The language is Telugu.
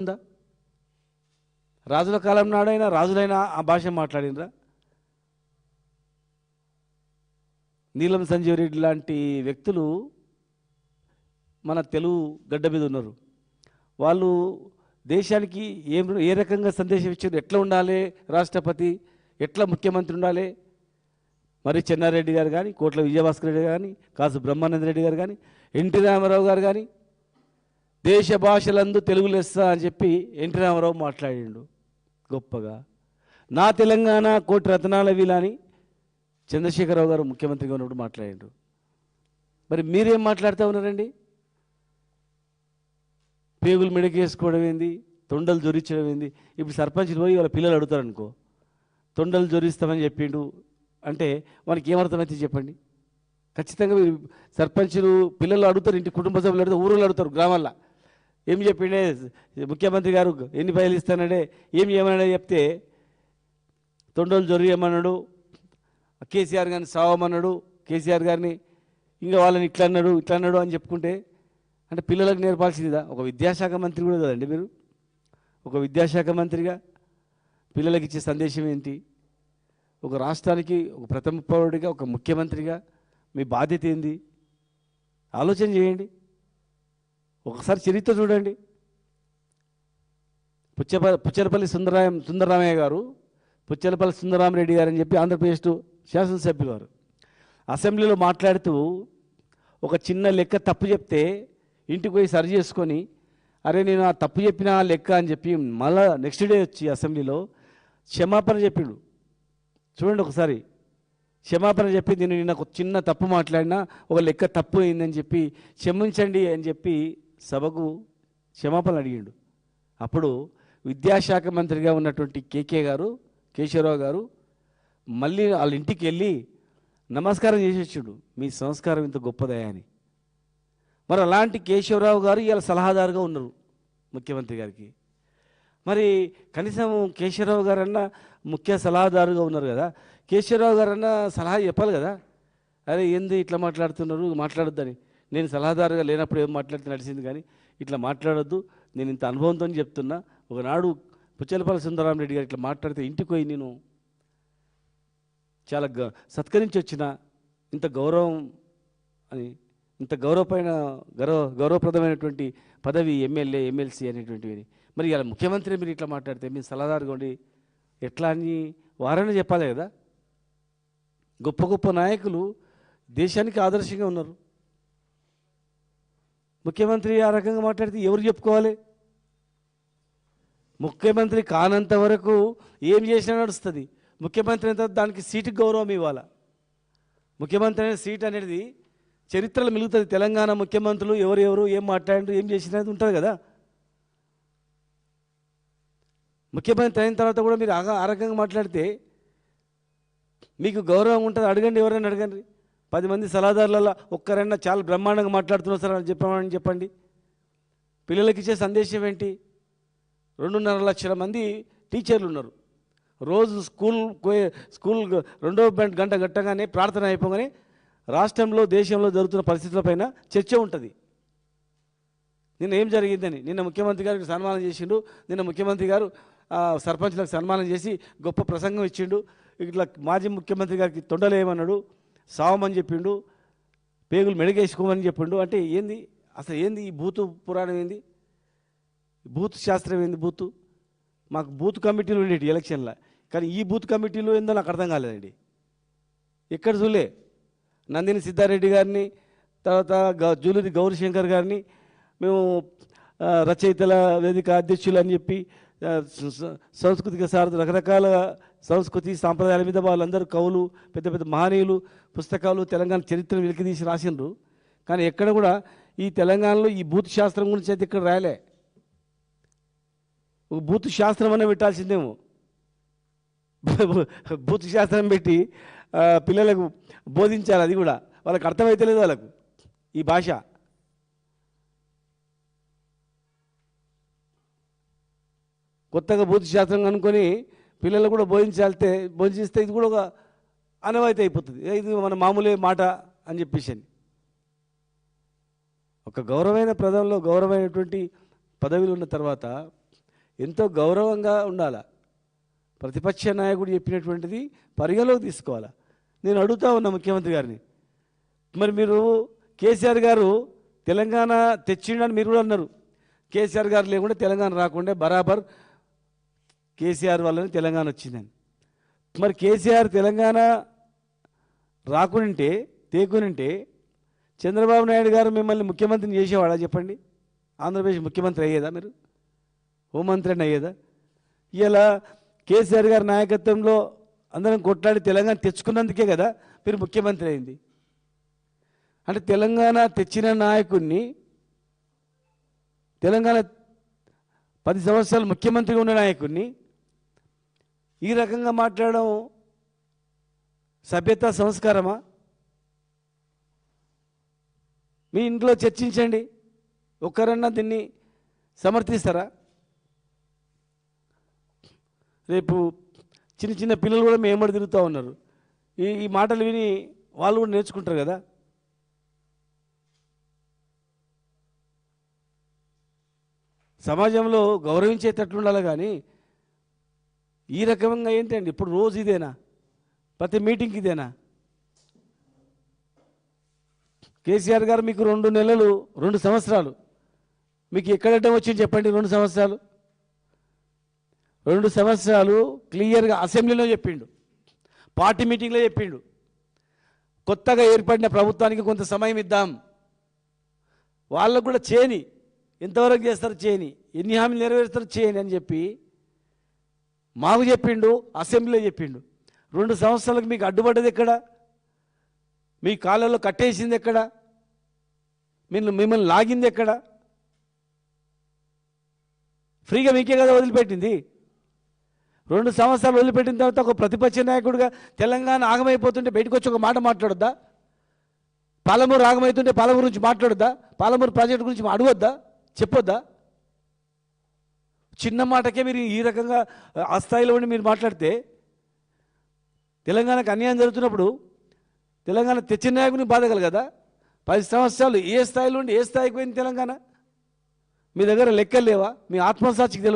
ఉందా? రాజుల కాలం నాడైనా రాజులైనా ఆ భాష మాట్లాడినరా? నీలం సంజీవ్ రెడ్డి లాంటి వ్యక్తులు మన తెలుగు గడ్డ మీద ఉన్నారు. వాళ్ళు దేశానికి ఏ రకంగా సందేశం ఇచ్చారు, ఎట్లా ఉండాలి రాష్ట్రపతి, ఎట్లా ముఖ్యమంత్రి ఉండాలి, మరి చెన్నారెడ్డి గారు కానీ, కోట్ల విజయభాస్కర్ రెడ్డి కానీ, కాసు బ్రహ్మానంద రెడ్డి గారు కానీ, ఎన్టీ రామారావు గారు కానీ, దేశ భాషలందు తెలుగు లెస్స అని చెప్పి ఎన్టీ రామారావు మాట్లాడిండు గొప్పగా. నా తెలంగాణ కోటి రత్నాల వీలని చంద్రశేఖరరావు గారు ముఖ్యమంత్రిగా ఉన్నప్పుడు మాట్లాడిండు. మరి మీరేం మాట్లాడుతూ ఉన్నారండి? పేగులు మెడకేసుకోవడం ఏంది, తొండలు జొరించడం ఏంది? ఇప్పుడు సర్పంచ్లు పోయి వాళ్ళ పిల్లలు అడుగుతారు అనుకో, తొండలు జొరిస్తామని చెప్పిండు అంటే మనకి ఏమర్థమైతే చెప్పండి. ఖచ్చితంగా సర్పంచులు పిల్లలు అడుగుతారు, ఇంటి కుటుంబ సభ్యులు అడుగుతారు, ఊరులు అడుగుతారు, గ్రామాల్లో ఏం చెప్పిండే ముఖ్యమంత్రి గారు, ఎన్ని పైలు ఇస్తానంటే ఏం చేయమన్నాడే చెప్తే తొండలు జొరియమన్నాడు, కేసీఆర్ గారిని సావమన్నాడు, కేసీఆర్ గారిని ఇంకా వాళ్ళని ఇట్లా అన్నాడు అని చెప్పుకుంటే అంటే పిల్లలకు నేర్పాల్సిందిదా? ఒక విద్యాశాఖ మంత్రి కూడా కదండి మీరు. ఒక విద్యాశాఖ మంత్రిగా పిల్లలకి ఇచ్చే సందేశం ఏంటి? ఒక రాష్ట్రానికి ఒక ప్రథమ పౌరుడిగా, ఒక ముఖ్యమంత్రిగా మీ బాధ్యత ఏంది? ఆలోచన చేయండి. ఒకసారి చరిత్ర చూడండి. పుచ్చలపల్లి సుందరరామయ్య గారు, పుచ్చలపల్లి సుందరరామరెడ్డి గారు అని చెప్పి ఆంధ్రప్రదేశ్ శాసనసభ్యులు వారు అసెంబ్లీలో మాట్లాడుతూ ఒక చిన్న లెక్క తప్పు చెప్తే ఇంటికి పోయి సరి చేసుకొని, అరే నేను ఆ తప్పు చెప్పిన లెక్క అని చెప్పి మళ్ళా నెక్స్ట్ డే వచ్చి అసెంబ్లీలో క్షమాపణ చెప్పిండు. చూడండి ఒకసారి, క్షమాపణ చెప్పి నేను నిన్న ఒక చిన్న తప్పు మాట్లాడినా, ఒక లెక్క తప్పు అయిందని చెప్పి క్షమించండి అని చెప్పి సభకు క్షమాపణ అడిగిండు. అప్పుడు విద్యాశాఖ మంత్రిగా ఉన్నటువంటి కేశవరావు గారు మళ్ళీ వాళ్ళ ఇంటికి వెళ్ళి నమస్కారం చేసేసాడు, మీ సంస్కారం ఇంత గొప్పదయా అని. మరి అలాంటి కేశవరావు గారు ఇలా సలహాదారుగా ఉన్నారు ముఖ్యమంత్రి గారికి. మరి కనీసం కేశవరావు గారన్నా ముఖ్య సలహాదారుగా ఉన్నారు కదా, కేశవరావు గారన్నా సలహా చెప్పాలి కదా. అరే ఏంది ఇట్లా మాట్లాడుతున్నారు, మాట్లాడొద్దని. నేను సలహాదారుగా లేనప్పుడు ఏం మాట్లాడితే నడిచింది, కానీ ఇట్లా మాట్లాడొద్దు, నేను ఇంత అనుభవంతో చెప్తున్నా. ఒకనాడు పుచ్చలపల్లి సుందరరామరెడ్డి గారు ఇట్లా మాట్లాడితే ఇంటికి పోయి నేను చాలా సత్కరించి వచ్చిన, ఇంత గౌరవం అని, ఇంత గౌరవప్రదమైనటువంటి పదవి ఎమ్మెల్యే, ఎమ్మెల్సీ అనేటువంటివి. మరి ఇలా ముఖ్యమంత్రి మీరు ఇట్లా మాట్లాడితే మీరు సలహాదారుగా ఉండి ఎట్లా అని వారైనా చెప్పాలి కదా. గొప్ప గొప్ప నాయకులు దేశానికి ఆదర్శంగా ఉన్నారు. ముఖ్యమంత్రి ఆ రకంగా మాట్లాడితే ఎవరు చెప్పుకోవాలి? ముఖ్యమంత్రి కానంత వరకు ఏం చేసినా నడుస్తుంది. ముఖ్యమంత్రి అయిన తర్వాత దానికి సీటుకి గౌరవం ఇవ్వాలి. ముఖ్యమంత్రి అనే సీట్ అనేది చరిత్రలో మిగులుతుంది. తెలంగాణ ముఖ్యమంత్రులు ఎవరెవరు ఏం మాట్లాడారు, ఏం చేసినది ఉంటుంది కదా. ముఖ్యమంత్రి అయిన తర్వాత కూడా మీరు ఆ రకంగా మాట్లాడితే మీకు గౌరవం ఉంటుంది. అడగండి, ఎవరైనా అడగండి. 10 మంది సలహాదారులలో ఒక్కరైనా చాలా బ్రహ్మాండంగా మాట్లాడుతున్నారు సార్ అని చెప్పండి. పిల్లలకి ఇచ్చే సందేశం ఏంటి? 2.5 లక్షల మంది టీచర్లు ఉన్నారు. రోజు స్కూల్ 2వ గంట గట్టగానే ప్రార్థన అయిపోగానే రాష్ట్రంలో, దేశంలో జరుగుతున్న పరిస్థితులపైన చర్చ ఉంటుంది. నిన్న ఏం జరిగిందని, నిన్న ముఖ్యమంత్రి గారికి సన్మానం చేసిండు. నిన్న ముఖ్యమంత్రి గారు సర్పంచ్లకు సన్మానం చేసి గొప్ప ప్రసంగం ఇచ్చిండు. ఇట్లా మాజీ ముఖ్యమంత్రి గారికి తొండలేమన్నాడు, సావమని చెప్పిండు, పేగులు మెడగేసుకోమని చెప్పిండు. అంటే ఏంది అసలు? ఏంది ఈ బూతు పురాణం? ఏంది బూత్ శాస్త్రం? ఏంది బూతు? మాకు బూత్ కమిటీలు ఉండేవి ఎలక్షన్లో, కానీ ఈ బూత్ కమిటీలు ఏందో నాకు అర్థం కాలేదండి. ఎక్కడ చూలే. నందిని సిద్ధారెడ్డి గారిని, తర్వాత జూలూరి గౌరీశంకర్ గారిని మేము రచయితల వేదిక అధ్యక్షులు అని చెప్పి సాంస్కృతిక రకరకాల సంస్కృతి సాంప్రదాయాల మీద వాళ్ళందరూ కవులు, పెద్ద పెద్ద మహనీయులు పుస్తకాలు తెలంగాణ చరిత్రను వెలికితీసి రాసిండ్రు. కానీ ఎక్కడ కూడా ఈ తెలంగాణలో ఈ బూత్ శాస్త్రం గురించి అయితే ఇక్కడ రాయలే. ఒక బూత్ శాస్త్రం అనే పెట్టాల్సిందేమో. బూత్ శాస్త్రం పెట్టి పిల్లలకు బోధించాలి. అది కూడా వాళ్ళకి అర్థమైతే లేదు వాళ్ళకు ఈ భాష. కొత్తగా బూత్ శాస్త్రం అనుకొని పిల్లలు కూడా బోధిస్తే ఇది కూడా ఒక అనవాయితీ అయిపోతుంది. ఇది మన మామూలే మాట అని చెప్పేసి. ఒక గౌరవమైన ప్రదంలో గౌరవమైనటువంటి పదవిలో ఉన్న తర్వాత ఎంతో గౌరవంగా ఉండాలా. ప్రతిపక్ష నాయకుడు చెప్పినటువంటిది పరిగణలోకి తీసుకోవాలా. నేను అడుగుతా ఉన్నా ముఖ్యమంత్రి గారిని, మరి మీరు కేసీఆర్ గారు తెలంగాణ తెచ్చిండని మీరు కూడా అన్నారు. కేసీఆర్ గారు లేకుండా తెలంగాణ రాకుండా బరాబర్ కేసీఆర్ వల్లనే తెలంగాణ వచ్చిందని. మరి కేసీఆర్ తెలంగాణ రాకుంటే తేకునింటే చంద్రబాబు నాయుడు గారు మిమ్మల్ని ముఖ్యమంత్రిని చేసేవాడా చెప్పండి? ఆంధ్రప్రదేశ్ ముఖ్యమంత్రి అయ్యేదా? మీరు హోంమంత్రి అని అయ్యేదా? ఇలా కేసీఆర్ గారి నాయకత్వంలో అందరం కొట్లాడి తెలంగాణ తెచ్చుకున్నందుకే కదా మీరు ముఖ్యమంత్రి అయింది. అంటే తెలంగాణ తెచ్చిన నాయకుడిని, తెలంగాణ 10 సంవత్సరాలు ముఖ్యమంత్రిగా ఉన్న నాయకుడిని ఈ రకంగా మాట్లాడడం సభ్యత సంస్కారమా? మీ ఇంట్లో చర్చించండి, ఒక్కరన్నా దీన్ని సమర్థిస్తారా? రేపు చిన్న చిన్న పిల్లలు కూడా మేమడి తిరుగుతూ ఉన్నారు. ఈ మాటలు విని వాళ్ళు కూడా నేర్చుకుంటారు కదా. సమాజంలో గౌరవించేటట్లు ఉండాలి. కానీ ఈ రకంగా ఏంటండి ఇప్పుడు రోజు ఇదేనా? ప్రతి మీటింగ్కి ఇదేనా? కేసీఆర్ గారు మీకు 2 సంవత్సరాలు మీకు ఎక్కడటం వచ్చింది చెప్పండి? 2 సంవత్సరాలు 2 సంవత్సరాలు క్లియర్గా అసెంబ్లీలో చెప్పిండు, పార్టీ మీటింగ్లో చెప్పిండు, కొత్తగా ఏర్పడిన ప్రభుత్వానికి కొంత సమయం ఇద్దాం, వాళ్ళకు కూడా చేయని, ఎంతవరకు చేస్తారు చేయని, ఎన్ని హామీలు నెరవేరుస్తారు చేయని అని చెప్పి మాకు చెప్పిండు, అసెంబ్లీలో చెప్పిండు. 2 సంవత్సరాలకు మీకు అడ్డుపడ్డది ఎక్కడ? మీ కాళ్ళల్లో కట్టేసింది ఎక్కడ? మిమ్మల్ని లాగింది ఎక్కడ? ఫ్రీగా మీకే కదా వదిలిపెట్టింది. 2 సంవత్సరాలు వదిలిపెట్టిన తర్వాత ఒక ప్రతిపక్ష నాయకుడిగా తెలంగాణ ఆగమైపోతుంటే బయటకు వచ్చి ఒక మాట మాట్లాడొద్దా? పాలమూరు ఆగమవుతుంటే పాలమూరు గురించి మాట్లాడొద్దా? పాలమూరు ప్రాజెక్టు గురించి అడగొద్దా? చెప్పొద్దా? చిన్న మాటకే మీరు ఈ రకంగా ఆ స్థాయిలో ఉండి మీరు మాట్లాడితే తెలంగాణకు అన్యాయం జరుగుతున్నప్పుడు తెలంగాణ తెచ్చిన నాయకుని బాధగల కదా. 10 సంవత్సరాలు ఏ స్థాయిలో ఉండి ఏ స్థాయికి పోయింది తెలంగాణ? మీ దగ్గర లెక్కలు లేవా? మీ ఆత్మసాక్షికి తెలియదు.